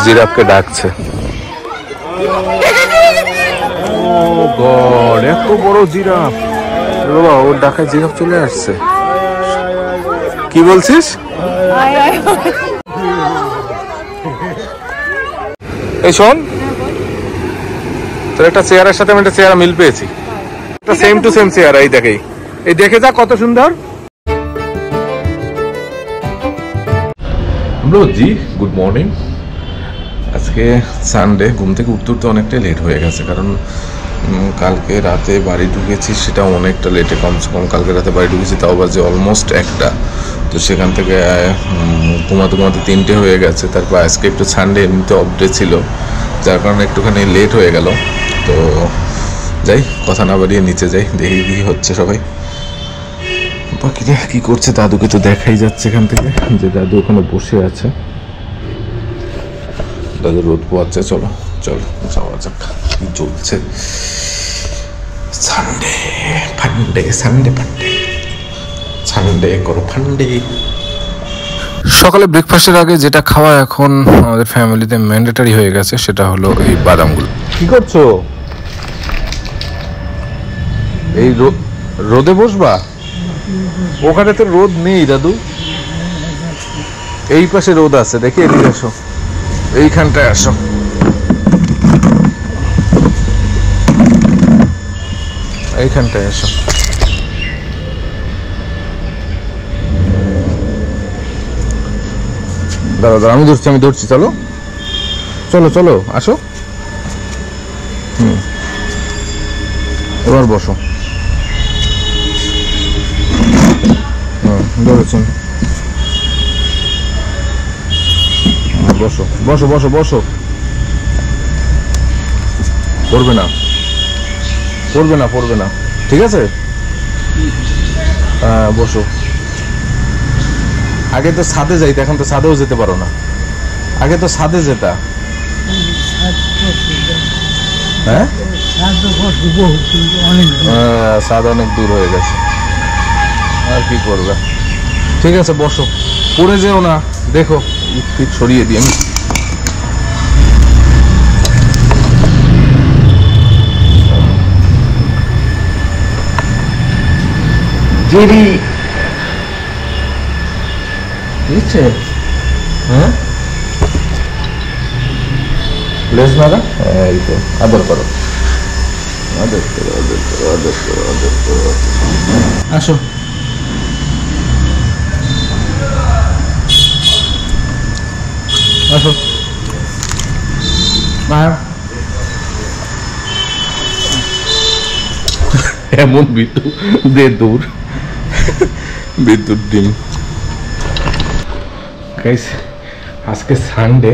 জিরাফকে ডাকছে। ও গড, এত বড় জিরাফ! বাবা, ওর ডাকা জিরাফ চলে আসছে। কি বলছিস? এই শোন, তোর একটা চেয়ারের সাথে আমি একটা চেয়ার মিল পেয়েছি, একটা সেম টু সেম চেয়ার। এই দেখে, এই দেখে যা কত সুন্দর। জি, গুড মর্নিং। আজকে সানডে, ঘুম থেকে উঠতে উঠতে অনেকটাই লেট হয়ে গেছে, কারণ কালকে রাতে বাড়ি ঢুকেছি, সেটা অনেকটা লেটে, কমসে কম কালকে রাতে বাড়ি ঢুকেছি তাও বাজে অলমোস্ট 1টা। তো সেখান থেকে ঘুমাতে ঘুমাতে 3টে হয়ে গেছে। তারপর আজকে একটু সানডে এমনিতে অফ ডে ছিল, যার কারণে একটুখানি লেট হয়ে গেল। তো যাই, কথা না বাড়িয়ে নিচে যাই, দেখি কি হচ্ছে সবাই। বাকিরা কি করছে দাদুকে তো দেখাই যাচ্ছে এখান থেকে, যে দাদু ওখানে বসে আছে। দাদু রোদ পোয়াচ্ছে। চলো চলো যাওয়া যাক, কি চলছে। সানডে ফান্ডে, সানডে ফান্ডে, সানডে করো ফান্ডে। সকালে ব্রেকফাস্টের আগে যেটা খাওয়া এখন আমাদের ফ্যামিলিতে ম্যান্ডেটরি হয়ে গেছে, সেটা হলো এই বাদামগুলো। কি করছো? এই রোদে বসবা? ওখানে তো রোদ নেই দাদু, এই পাশে রোদ আছে, দেখি এদিকে আসো, এইখানটায় আসো। এইখানটায় আসো। দাদা দাদা, আমি ধরছি, চলো চলো চলো, আসো। এবার বসো। ধরেছেন, বসো বসো বসো বসো। পড়বে না, পড়বে না, পড়বে না, ঠিক আছে? হ্যাঁ বসো। আগে তো ছাদে যাইতে, এখন তো ছাদেও যেতে পারো না। আগে তো ছাদে যেতা। হ্যাঁ, ছাদ অনেক দূর হয়ে গেছে, আর কি করবে। ঠিক আছে বসো, পড়ে যেও না। দেখো ঠিক সরিয়ে দিই আমি। জেরি বুঝছে? হ্যাঁ, লেজ মারা, এই তো আদর করো, আদর করো, আদর করো, আদর করো, আদর করো। আসো, আসো। এমন বিদ্যুৎ দে দূর, বিদ্যুৎ ডিম। আজকে সানডে,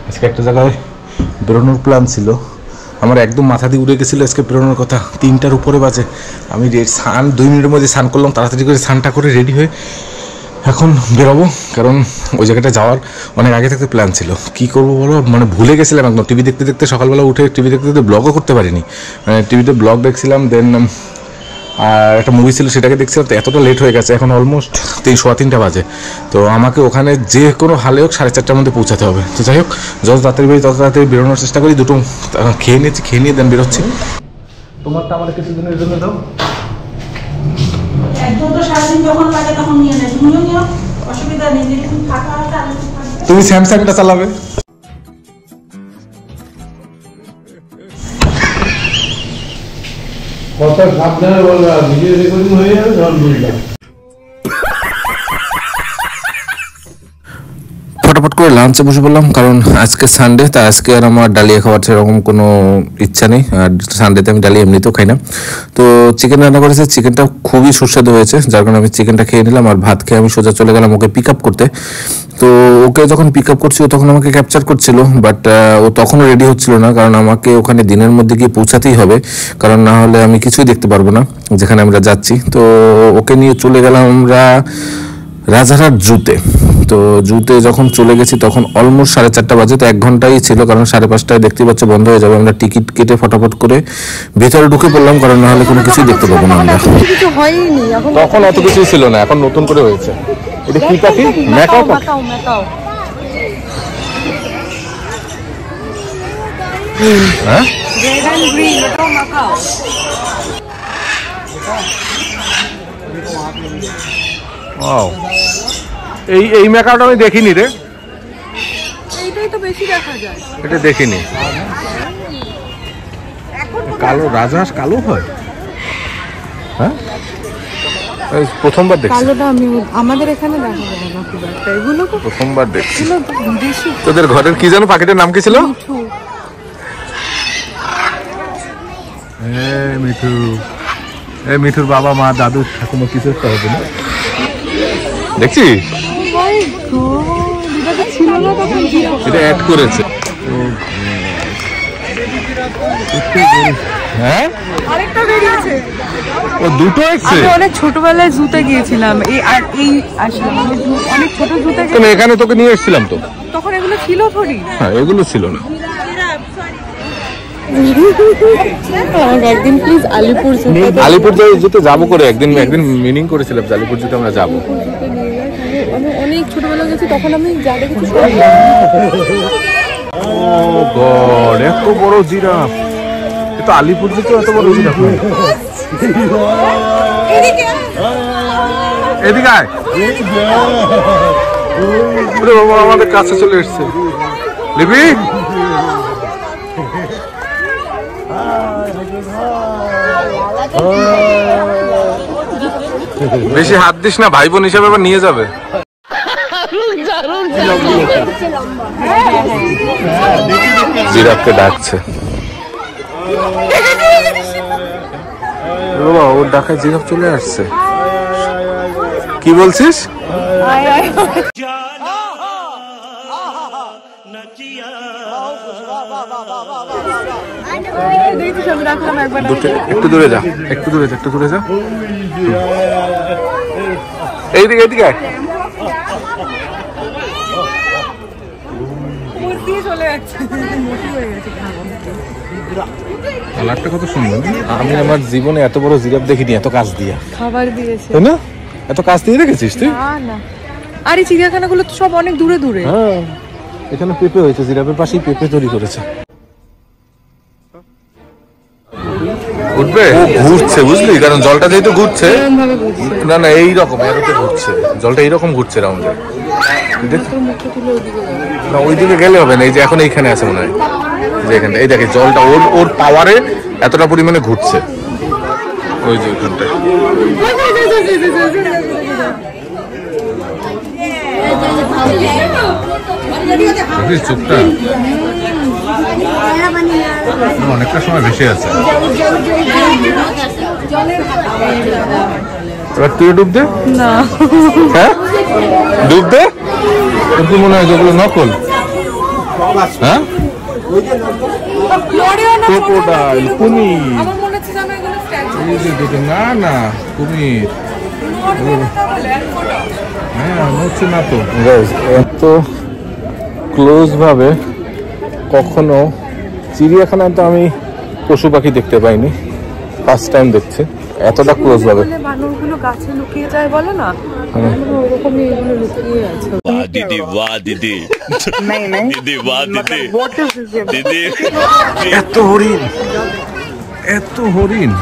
আজকে একটা জায়গায় বেরোনোর প্ল্যান ছিল আমার, একদম মাথা দিয়ে উড়ে গেছিলো আজকে বেরোনোর কথা। 3টার উপরে বাজে, আমি 2 মিনিটের মধ্যে স্নান করলাম, তাড়াতাড়ি করে স্নানটা করে রেডি হয়ে এখন বেরোবো, কারণ ওই জায়গাটা যাওয়ার অনেক আগে থেকে প্ল্যান ছিল। কি করবো বলো, মানে ভুলে গেছিলাম একদম। টিভি দেখতে দেখতে সকালবেলা উঠে টিভি দেখতে দেখতে ব্লগও করতে পারিনি, মানে টিভিতে ব্লগ দেখছিলাম, দেন আর একটা মুভি ছিল সেটাকে দেখছিলাম। তো এতটা লেট হয়ে গেছে, এখন অলমোস্ট 3:15 বাজে। তো আমাকে ওখানে যে কোনো হালে হোক 4:30টার মধ্যে পৌঁছাতে হবে। তো যাই হোক, যত তাড়াতাড়ি বেরোই তত তাড়াতাড়ি বেরোনোর চেষ্টা করি। দুটো খেয়ে নিয়েছি, খেয়ে নিয়ে দেন বেরোচ্ছি। তোমারটা আমাদের কিছুদিনের জন্য দাও। তুমি স্যামসাংটা চালাবে। কত সাবধানে বলবা, ভিডিও রেকর্ডিং হয়ে যাবে, তখন বুঝলাম। ফটাফট করে লাঞ্চে বসে পড়লাম, কারণ আজকে সানডে, তাই আজকে আর আমার ডালিয়া খাওয়ার সেরকম কোনো ইচ্ছা নেই। আর সানডেতে আমি ডালিয়া এমনিতেও খাই না। তো চিকেন রান্না করেছে, চিকেনটা খুবই সুস্বাদু হয়েছে, যার কারণে আমি চিকেনটা খেয়ে নিলাম। আর ভাত খেয়ে আমি সোজা চলে গেলাম ওকে পিক আপ করতে। তো ওকে যখন পিক আপ করছি, ও তখন আমাকে ক্যাপচার করছিল, বাট ও তখনও রেডি হচ্ছিল না, কারণ আমাকে ওখানে দিনের মধ্যে গিয়ে পৌঁছাতেই হবে, কারণ না হলে আমি কিছুই দেখতে পারবো না যেখানে আমরা যাচ্ছি। তো ওকে নিয়ে চলে গেলাম আমরা রাজারহাট জুতে। তো জুতে যখন চলে গেছি তখন অলমোস্ট 4:30 বাজে। তো 1 ঘন্টাই ছিল, কারণ 5:30টায় দেখতে পাচ্ছি বন্ধ হয়ে যাবে। আমরা টিকিট কেটে ফটাফট করে ভেতরে ঢুকে পড়লাম, কারণ না হলে কোনো কিছুই দেখতে পাবো না আমরা। তখন অত কিছুই ছিল না, এখন নতুন করে হয়েছে। এটা কি পাখি? ম্যাকাও পাখি। হ্যাঁ রেড এন্ড গ্রিন, ওটাও মাকাও। ওয়াও, এই মেকাওটা আমি দেখিনি রে। এইটাই তো বেশি দেখা যায়। এটা দেখিনি। কালো রাজহাঁস কালো হয়? হ্যাঁ, প্রথমবার দেখছি। কালোটা আমি আমাদের এখানে দেখা যায় না খুব একটা, এগুলো প্রথমবার দেখছি। বিদেশি। তোদের ঘরের কি জানো পাখিটার নাম কি ছিল? মিঠু। এই মিঠুর বাবা মা দাদু ঠাকুমা কিছু একটা হবে না? দেখছিস? এটা অ্যাড করেছে। হ্যাঁ, আরেকটা বেরিয়েছে। ও দুটো এসেছে। আমি অনেক ছোটবেলায় জুতে গিয়েছিলাম, এই আর এই আসলাম আমি অনেক ছোট জুতে কেন এখানে তোকে নিয়ে এসেছিলাম তো। তখন এগুলো ছিল থোড়ি। হ্যাঁ, এগুলো ছিল না। একদিন প্লিজ আলিপুর যেতে যাবো করে একদিন মিনিং করেছিলাম আলিপুর যেতে আমরা যাবো। আমি অনেক ছোটবেলা গেছি, তখন আমি যা দেখেছি। ও গড, এত বড় জিরাফ! এটা আলিপুর যেতে এত বড় জিরাফ। এদিকে আয়। বাবা আমাদের কাছে চলে এসছে। লিপি, বেশি হাত দিস না, ভাই বোন হিসাবে আবার নিয়ে যাবে। জিরাফকে ডাকছে। বাবা, ওর ডাকায় জিরাফ চলে আসছে। কি বলছিস? একটু দূরে যা, একটু দূরে যা, একটু দূরে যা। এইদিকে এইদিকে কালারটা কত সুন্দর। আমি আমার জীবনে এত বড় জিরাফ দেখিনি এত কাছ দিয়ে। খাবার দিয়েছে তাই না? এত কাছ দিয়ে দেখেছিস তুই? না, আরে চিড়িয়াখানাগুলো তো সব অনেক দূরে দূরে। হ্যাঁ, এখানে পেঁপে হয়েছে, জিরাফের পাশেই পেঁপে তৈরি করেছে। উঠবে, ঘুরছে বুঝলি, কারণ জলটা যেহেতু ঘুরছে। না না, এইরকম এরোতে ঘুরছে জলটা, এইরকম ঘুরছে রাউন্ডে। না, ওইদিকে গেলে হবে না, এই যে এখন এইখানে আছে মনে হয়, যে এখানে এই দেখে জলটা ওর পাওয়ারে এতটা পরিমাণে ঘুরছে। ওই যে ওইখানটায় চোখটা অনেকটা সময় ভেসে আছে। এবার তুই ডুব দে। না, হ্যাঁ ডুব দে। তোর কি মনে হয় যেগুলো নকল? হ্যাঁ, ক্রোকোডাইল, কুমির। না না, কুমির। হ্যাঁ, হচ্ছে না তো। এত ক্লোজ ভাবে কখনো চিড়িয়াখানায় তো আমি পশু পাখি দেখতে পাইনি, ফার্স্ট টাইম দেখছি এতটা ক্লোজ ভাবে। মানুষগুলো গাছে লুকিয়ে যায় বলে না, ওরকমই এগুলো লুকিয়ে আছে। वाह दीदी, वाह दीदी, दीदी वाह दीदी, दीदी। এত হরিণ, এত হরিণ।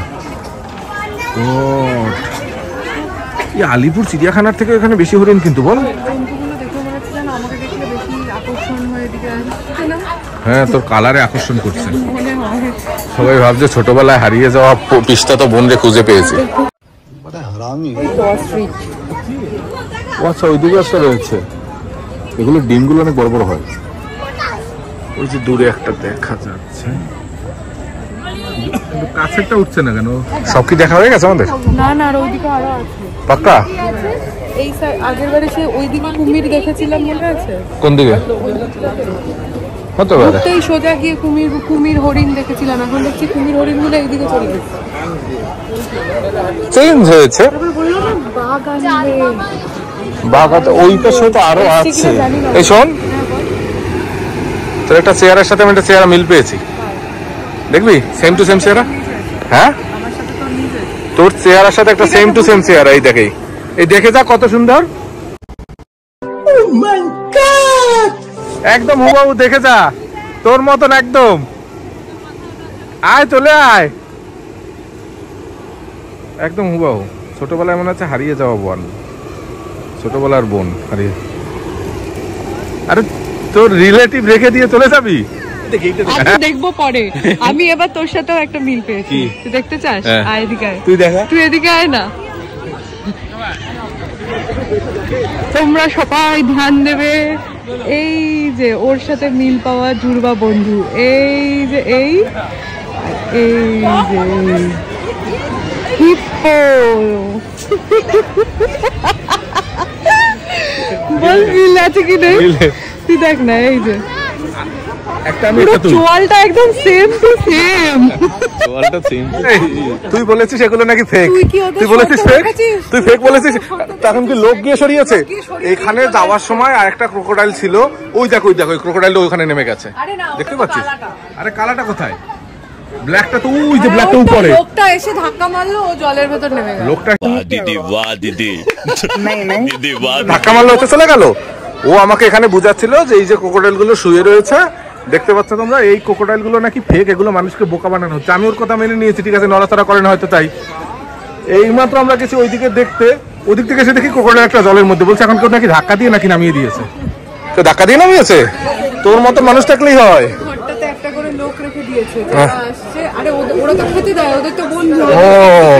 এই আলিপুর চিড়িয়াখানার থেকে এখানে বেশি হরিণ কিন্তু বল। হ্যাঁ, তোর কালারে আকর্ষণ করছে। সবাই ভাবছে ছোটবেলায় হারিয়ে যাওয়া পিস্তা তো বোন রে খুঁজে পেয়েছে। আচ্ছা, ওইদিকে একটা রয়েছে, এগুলো ডিমগুলো অনেক বড় বড় হয়। ওই যে দূরে একটা দেখা যাচ্ছে, কাছেরটা উঠছে না কেন? সব কি দেখা হয়ে গেছে আমাদের? না না, আর ওইদিকে আরো আছে। পাক্কা? এই আগের বারে সে ওইদিকে কুমির দেখেছিলাম, মনে আছে? কোন দিকে? হতে পারে। এই সোজা গিয়ে কুমির হরিণ দেখেছিলাম, এখন দেখছি কুমির হরিণ গুলো এইদিকে চলে গেছে। চেঞ্জ হয়েছে। বাঘ ওই পাশে তো আরো আছে। এই শোন, তোর একটা চেয়ারের সাথে আমি একটা চেয়ারা মিল পেয়েছি, দেখবি? সেম টু সেম চেয়ারা। হ্যাঁ, তোর চেয়ারের সাথে একটা সেম টু সেম চেয়ারা। এই দেখে, এই দেখে যা কত সুন্দর। একদম হুবাহু দেখে যা, তোর মতন একদম। আয় চলে আয়, একদম হুবাহু ছোটবেলায় মনে হচ্ছে হারিয়ে যাওয়া বোন, ছোটবেলার বোন হারিয়ে। আরে তোর রিলেটিভ রেখে দিয়ে চলে যাবি? আমি দেখবো পরে। আমি এবার তোর সাথেও একটা মিল পেয়েছি, তুই দেখতে চাস? আয় এদিকে আয়। তুই দেখা, তুই এদিকে আয় না। তোমরা সবাই ধ্যান দেবে, এই যে ওর সাথে মিল পাওয়া জুড়বা বন্ধু, এই যে এই যে হিপ্পো। বল মিল আছে কি নেই? তুই দেখ না, এই যে চোয়ালটা একদম সেম টু সেম। তুই বলেছিস এগুলো নাকি ফেক, তুই বলেছিস ফেক, তুই ফেক বলেছিস। তখন কি লোক গিয়ে সরিয়েছে? এখানে যাওয়ার সময় আরেকটা ক্রোকোডাইল ছিল, ওই দেখো ওই দেখো, ওই ক্রোকোডাইলটা ওখানে নেমে গেছে, দেখতে পাচ্ছিস? আরে কালাটা কোথায়? ব্ল্যাকটা তো ওই যে ব্ল্যাকটা উপরে। লোকটা এসে ধাক্কা মারলো, ও জলের ভেতর নেমে গেল। লোকটা দিদি বাহ দিদি, দিদি বাহ, ধাক্কা মারলো, হচ্ছে চলে গেল। ও আমাকে এখানে বুঝাচ্ছিল যে এই যে ক্রোকোডাইল গুলো শুয়ে রয়েছে দেখতে পাচ্ছ তোমরা, এই ক্রোকোডাইল গুলো নাকি ফেক, এগুলো মানুষকে বোকা বানানো হচ্ছে। আমি ওর কথা মেনে নিয়েছি, ঠিক আছে, নড়াচড়া করে না হয়তো তাই। এইমাত্র আমরা গেছি ওইদিকে দেখতে, ওদিক থেকে এসে দেখি ক্রোকোডাইল একটা জলের মধ্যে, বলছে এখন কেউ নাকি ধাক্কা দিয়ে নাকি নামিয়ে দিয়েছে। তো ধাক্কা দিয়ে নামিয়েছে? তোর মতো মানুষ থাকলেই হয়। ঘরটাতে একটা করে লোক রেখে দিয়েছে, আসছে। আরে ওরা তো খেতে দেয়, ওদের তো বন্ধু। ও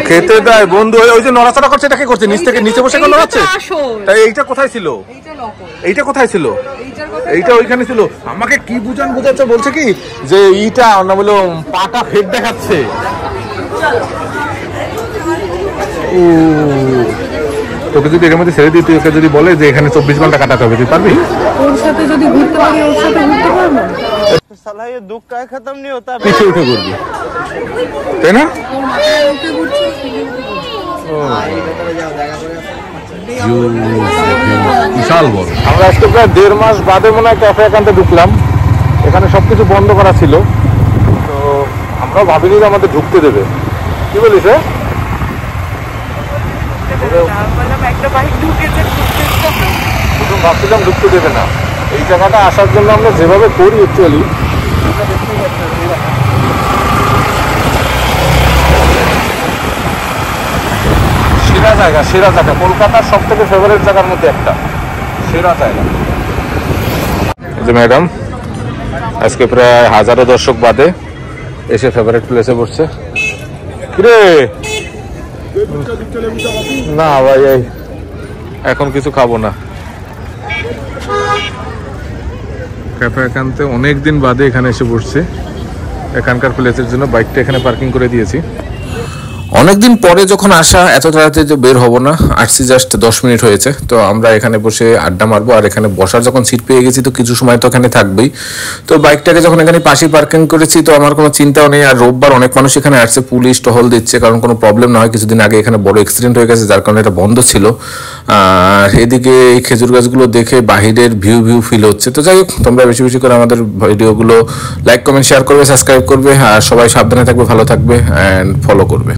খেতে দেয় বন্ধু, ওই যে নড়াচড়া করছে, এটা কে করছে? নিচ থেকে নিচে বসে কেন নড়াচ্ছে? তাই এইটা কোথায় ছিল? এইটা কোথায় ছিল? এইটা ওইখানে ছিল। আমাকে কি বুঝাচ্ছে, বলছে কি যে এইটা না, বলো পাটা ফেক দেখাচ্ছে। তোকে যদি এর মধ্যে ছেড়ে দিই, তুই ওকে যদি বলে যে এখানে 24 ঘন্টা কাটাতে হবে, তুই পারবি? ওর সাথে যদি ঘুরতে পারি, ওর সাথে ঘুরতে পারবো। साला ये दुख का खत्म नहीं होता। পিছিয়ে উঠে করবি, তাই না? বিশাল বড়। আমরা আজকে প্রায় 1.5 মাস বাদে মনে হয় ক্যাফে একান্তে ঢুকলাম। এখানে সবকিছু বন্ধ করা ছিল, তো আমরাও ভাবিনি যে আমাদের ঢুকতে দেবে। কি বলিস? ভাবছিলাম ঢুকতে দেবে না। এই জায়গাটা আসার জন্য আমরা যেভাবে করি অ্যাকচুয়ালি, সেরা জায়গা কলকাতার সব থেকে ফেভারিট জায়গার মধ্যে একটা সেরা জায়গা। যে ম্যাডাম আজকে প্রায় হাজারো দর্শক বাদে এসে ফেভারিট প্লেসে বসছে। কিরে না ভাই, এই এখন কিছু খাবো না। ক্যাফে একান্তে অনেকদিন বাদে এখানে এসে বসছে। এখানকার প্লেসের জন্য বাইকটা এখানে পার্কিং করে দিয়েছি। অনেকদিন পরে যখন আসা, এত তাড়াতাড়ি তো বের হবো না, আসছি জাস্ট 10 মিনিট হয়েছে। তো আমরা এখানে বসে আড্ডা মারবো, আর এখানে বসার যখন সিট পেয়ে গেছি তো কিছু সময় তো এখানে থাকবেই। তো বাইকটাকে যখন এখানে পাশে পার্কিং করেছি, তো আমার কোনো চিন্তাও নেই। আর রোববার অনেক মানুষ এখানে আসছে, পুলিশ টহল দিচ্ছে, কারণ কোনো প্রবলেম না হয়। কিছুদিন আগে এখানে বড় অ্যাক্সিডেন্ট হয়ে গেছে, যার কারণে এটা বন্ধ ছিল। আর এদিকে এই খেজুর গাছগুলো দেখে বাহিরের ভিউ ফিল হচ্ছে। তো যাই হোক, তোমরা বেশি বেশি করে আমাদের ভিডিওগুলো লাইক কমেন্ট শেয়ার করবে, সাবস্ক্রাইব করবে, আর সবাই সাবধানে থাকবে, ভালো থাকবে অ্যান্ড ফলো করবে।